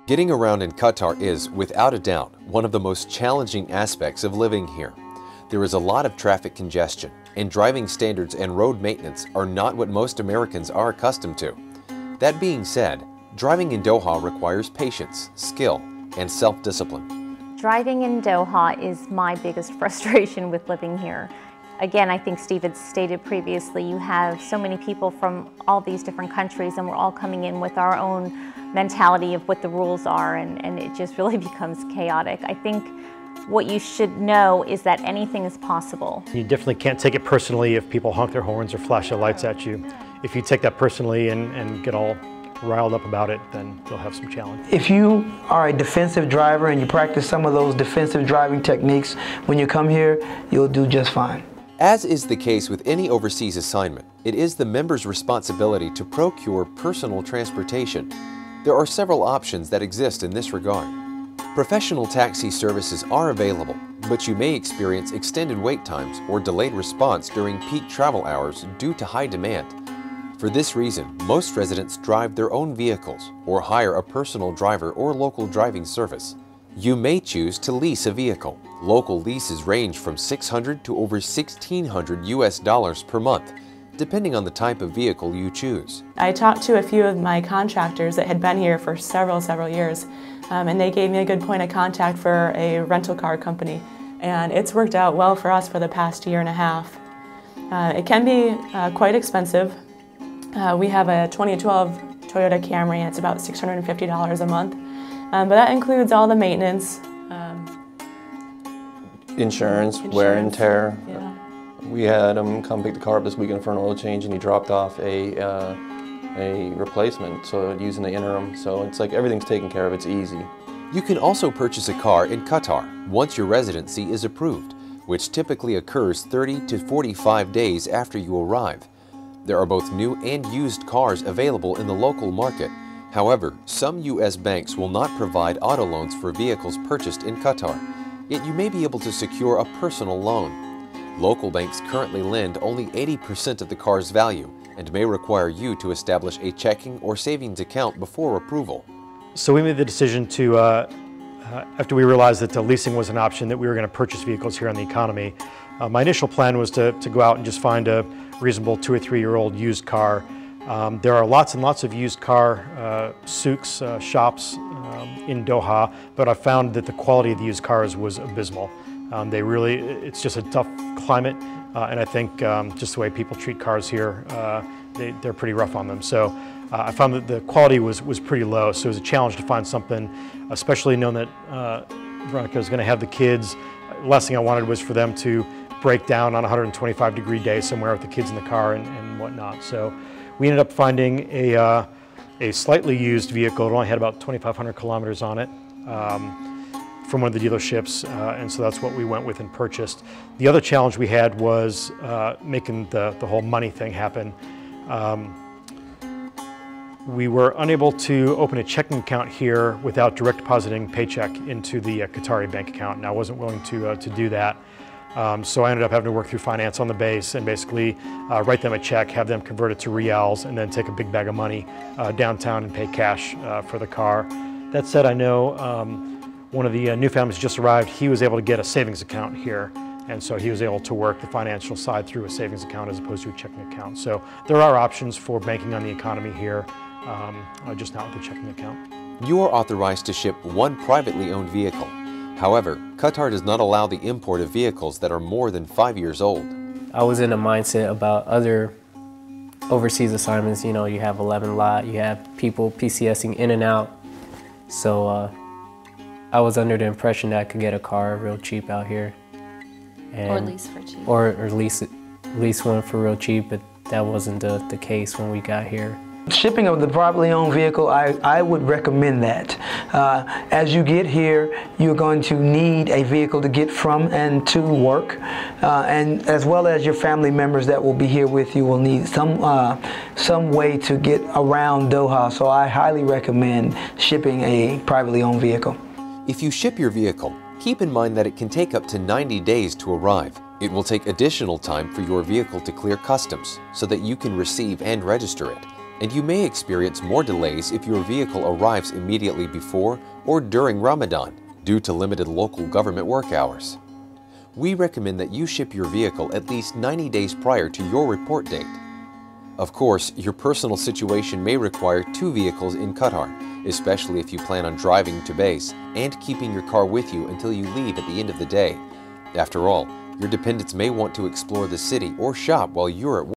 Getting around in Qatar is, without a doubt, one of the most challenging aspects of living here. There is a lot of traffic congestion, and driving standards and road maintenance are not what most Americans are accustomed to. That being said, driving in Doha requires patience, skill, and self-discipline. Driving in Doha is my biggest frustration with living here. Again, I think Steve had stated previously, you have so many people from all these different countries, and we're all coming in with our own mentality of what the rules are, and it just really becomes chaotic. I think what you should know is that anything is possible. You definitely can't take it personally if people honk their horns or flash their lights at you. If you take that personally and get all riled up about it, then you'll have some challenge. If you are a defensive driver and you practice some of those defensive driving techniques, when you come here, you'll do just fine. As is the case with any overseas assignment, it is the member's responsibility to procure personal transportation. There are several options that exist in this regard. Professional taxi services are available, but you may experience extended wait times or delayed response during peak travel hours due to high demand. For this reason, most residents drive their own vehicles or hire a personal driver or local driving service. You may choose to lease a vehicle. Local leases range from $600 to over $1,600 US per month, depending on the type of vehicle you choose. I talked to a few of my contractors that had been here for several years, and they gave me a good point of contact for a rental car company, and it's worked out well for us for the past year and a half. It can be quite expensive. We have a 2012 Toyota Camry, and it's about $650 a month, but that includes all the maintenance. Insurance, wear and tear. Yeah. We had him come pick the car up this weekend for an oil change, and he dropped off a replacement, so using the interim. So it's like everything's taken care of, it's easy. You can also purchase a car in Qatar once your residency is approved, which typically occurs 30 to 45 days after you arrive. There are both new and used cars available in the local market. However, some U.S. banks will not provide auto loans for vehicles purchased in Qatar, yet you may be able to secure a personal loan. Local banks currently lend only 80% of the car's value and may require you to establish a checking or savings account before approval. So we made the decision to, after we realized that leasing was an option, that we were going to purchase vehicles here on the economy. My initial plan was to go out and just find a reasonable 2 or 3 year old used car. There are lots and lots of used car souks, shops in Doha, but I found that the quality of the used cars was abysmal. It's just a tough climate, and I think just the way people treat cars here, they're pretty rough on them. So I found that the quality was pretty low, so it was a challenge to find something, especially knowing that Veronica was going to have the kids. The last thing I wanted was for them to break down on a 125-degree day somewhere with the kids in the car and whatnot. So we ended up finding a slightly used vehicle. It only had about 2,500 kilometers on it. From one of the dealerships, and so that's what we went with and purchased. The other challenge we had was making the whole money thing happen. We were unable to open a checking account here without direct depositing paycheck into the Qatari bank account, and I wasn't willing to do that. So I ended up having to work through finance on the base and basically write them a check, have them convert it to rials, and then take a big bag of money downtown and pay cash for the car. That said, I know one of the new families just arrived. He was able to get a savings account here, and so he was able to work the financial side through a savings account as opposed to a checking account. So there are options for banking on the economy here, just not with a checking account. You are authorized to ship one privately owned vehicle. However, Qatar does not allow the import of vehicles that are more than 5 years old. I was in a mindset about other overseas assignments. You know, you have 11 lot, you have people PCSing in and out. So I was under the impression that I could get a car real cheap out here. Or lease for cheap. Or lease one for real cheap, but that wasn't the case when we got here. Shipping of the privately owned vehicle, I would recommend that. As you get here, you're going to need a vehicle to get from and to work, and as well as your family members that will be here with you will need some way to get around Doha. So I highly recommend shipping a privately owned vehicle. If you ship your vehicle, keep in mind that it can take up to 90 days to arrive. It will take additional time for your vehicle to clear customs so that you can receive and register it. And you may experience more delays if your vehicle arrives immediately before or during Ramadan due to limited local government work hours. We recommend that you ship your vehicle at least 90 days prior to your report date. Of course, your personal situation may require 2 vehicles in Qatar, especially if you plan on driving to base and keeping your car with you until you leave at the end of the day. After all, your dependents may want to explore the city or shop while you're at work.